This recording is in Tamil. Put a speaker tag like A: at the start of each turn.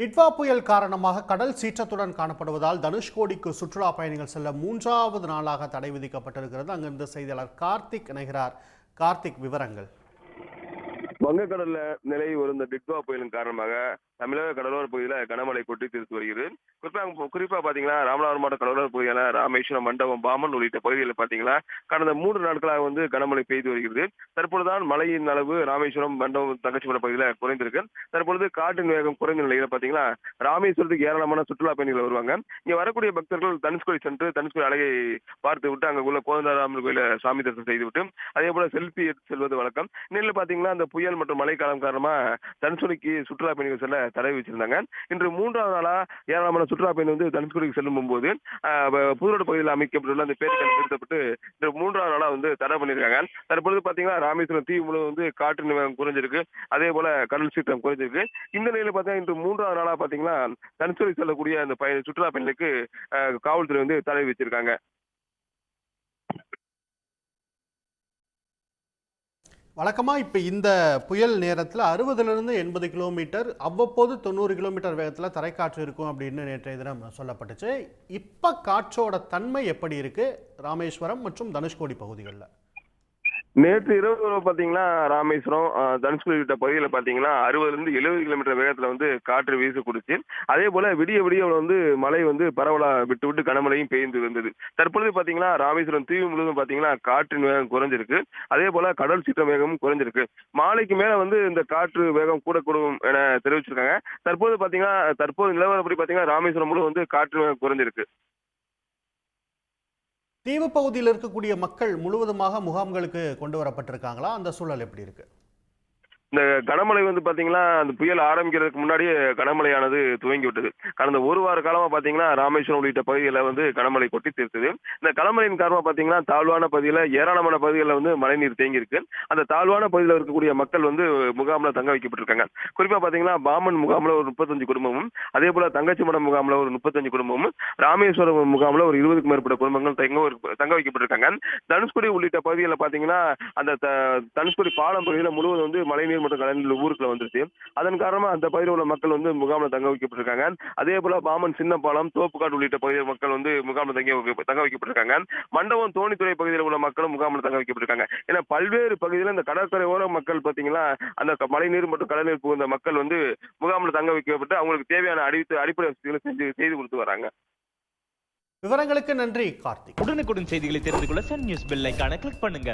A: டிட்வா புயல் காரணமாக கடல் சீற்றத்துடன் காணப்படுவதால் தனுஷ்கோடிக்கு சுற்றுலா பயணிகள் செல்ல 3வது நாளாக தடை விதிக்கப்பட்டிருக்கிறது. அங்கிருந்து செய்தியாளர் கார்த்திக் இணைகிறார். கார்த்திக், விவரங்கள்.
B: வங்கக்கடல்ல நிலை வரும் இந்த டிட்வா புயலின் காரணமாக தமிழக கடலோர பகுதியில் கனமழை கொட்டி தீர்த்து வருகிறது. குறிப்பா பாத்தீங்கன்னா ராமநாதபுரம் மாவட்ட கடலோர பகுதியான ராமேஸ்வரம், மண்டபம், பாமன் உள்ளிட்ட பகுதிகளில் பாத்தீங்கன்னா கடந்த 3 நாட்களாக கனமழை பெய்து வருகிறது. தற்பொழுதுதான் மழையின் அளவு ராமேஸ்வரம், மண்டபம், தங்கச்சிமடம் பகுதியில் குறைந்திருக்கு. தற்பொழுது காற்றின் வேகம் குறைந்த நிலையில பாத்தீங்கன்னா ராமேஸ்வரத்துக்கு ஏராளமான சுற்றுலா பயணிகள் வருவாங்க. இங்க வரக்கூடிய பக்தர்கள் தனுஷ்கோடி சென்று தனுஷ்கோடி அலையை பார்த்து விட்டு அங்க உள்ள கோதண்டராமர் கோயில சாமி தரிசனம் செய்து விட்டு அதே போல செல்ஃபி எடுத்து செல்வது வழக்கம். நிலையில் பாத்தீங்கன்னா அந்த புயல் மற்றும் மழை காலம் காரணமா தனுஷ்கோடிக்கு சுற்றுலா பயணிகள் செல்ல தடை வச்சிருந்தாங்க. இன்று 3வது நாளா ஏராளமான சுற்றுலா பயணிகள் தனுஷ்கோடிக்கு செல்லும் போது புதுரோடு பகுதியில் அமைக்கப்பட்டுள்ள அந்த பேருக்கள் நிறுத்தப்பட்டு இன்று 3வது நாளா தடை பண்ணியிருக்காங்க. தற்பொழுது பாத்தீங்கன்னா ராமேஸ்வரம் தீவு முழுவதும் காற்று வேகம் குறைஞ்சிருக்கு. அதே போல கடல் சீற்றம் குறைஞ்சிருக்கு. இந்த நிலையில பாத்தீங்கன்னா இன்று 3வது நாளா பாத்தீங்கன்னா தனுஷ்கோடி செல்லக்கூடிய அந்த சுற்றுலா பயணிகளுக்கு காவல்துறை தடை வச்சிருக்காங்க.
A: வழக்கமா இப்ப இந்த புயல் நேரத்தில் 60லிருந்து 80 கிலோமீட்டர், அவ்வப்போது 90 கிலோமீட்டர் வேகத்தில் தரைக்காற்று இருக்கும் அப்படின்னு நேற்றைய தினம் சொல்லப்பட்டுச்சு. இப்ப காற்றோட தன்மை எப்படி இருக்கு ராமேஸ்வரம் மற்றும் தனுஷ்கோடி பகுதிகளில்?
B: நேற்று இரவு பாத்தீங்கன்னா ராமேஸ்வரம், தனுஷ்கோடி உள்ளிட்ட பகுதியில் பாத்தீங்கன்னா 60லிருந்து 70 கிலோமீட்டர் வேகத்துல காற்று வீச கொடுத்து அதே போல விடிய விடிய மழை பரவலா விட்டு விட்டு கனமழையும் பெய்து வந்தது. தற்பொழுது பாத்தீங்கன்னா ராமேஸ்வரம் தீவு முழுவதும் பாத்தீங்கன்னா காற்றின் வேகம் குறைஞ்சிருக்கு. அதே போல கடல் சீற்ற வேகமும் குறைஞ்சிருக்கு. மாலைக்கு மேல இந்த காற்று வேகம் கூடக்கூடும் என தெரிவிச்சிருக்காங்க. தற்போது நிலவரப்படி பாத்தீங்கன்னா ராமேஸ்வரம் முழு காற்று வேகம் குறைஞ்சிருக்கு.
A: தீவு பகுதியில் இருக்கக்கூடிய மக்கள் முழுவதுமாக முகாம்களுக்கு கொண்டு வரப்பட்டிருக்காங்களா? அந்த சூழல் எப்படி இருக்கு?
B: இந்த கனமழை பாத்தீங்கன்னா அந்த புயல் ஆரம்பிக்கிறதுக்கு முன்னாடியே கனமழையானது துவங்கி விட்டது. கடந்த 1 வார காலமா பாத்தீங்கன்னா ராமேஸ்வரம் உள்ளிட்ட பகுதிகளில் கனமழை கொட்டி தீர்த்தது. இந்த கனமழையின் காரணமா பாத்தீங்கன்னா தாழ்வான பகுதியில ஏராளமான பகுதிகளில் மழைநீர் தேங்கி இருக்கு. அந்த தாழ்வான பகுதியில் இருக்கக்கூடிய மக்கள் முகாம்ல தங்க வைக்கப்பட்டிருக்காங்க. குறிப்பா பாத்தீங்கன்னா பாமன் முகாம்ல ஒரு 35 குடும்பமும், அதே போல தங்கச்சிமடம் முகாம்ல ஒரு 35 குடும்பமும், ராமேஸ்வரம் முகாம்ல ஒரு 20க்கும் மேற்பட்ட குடும்பங்கள் தங்க வைக்கப்பட்டிருக்காங்க. தனுஷ்கோடி உள்ளிட்ட பகுதிகளில் பாத்தீங்கன்னா அந்த தனுஷ்கோடி பாலம் பகுதியில் முழுவதும் மழைநீர் மற்றும் கடல் ஊருக்குள்ள வந்துருச்சு. அதன் காரணமா அந்த பகுதியில் உள்ள மக்கள் முகாம்ல தங்க வைக்கப்பட்டிருக்காங்க. அதே போல பாமன், சின்ன பாலம், தோப்புக்காடு உள்ளிட்ட பகுதியில் மக்கள் முகாம்ல தங்க வைக்கப்பட்டிருக்காங்க. மண்டபம், தோணித்துறை பகுதியில் உள்ள மக்களும் முகாம்ல தங்க வைக்கப்பட்டிருக்காங்க. ஏன்னா பல்வேறு பகுதியில் இந்த கடற்கரையோர மக்கள் பாத்தீங்கன்னா அந்த மழை நீர் மற்றும் கடல் நீர் புகுந்த மக்கள் முகாம்ல தங்க வைக்கப்பட்டு அவங்களுக்கு தேவையான அடிப்படை வசதிகளை செய்து கொடுத்து வராங்க.
A: விவரங்களுக்கு நன்றி கார்த்திக்.
C: உடனுக்குடன் செய்திகளை தெரிந்து கொள்ள சன் நியூஸ் பெல் ஐகானை கிளிக் பண்ணுங்க.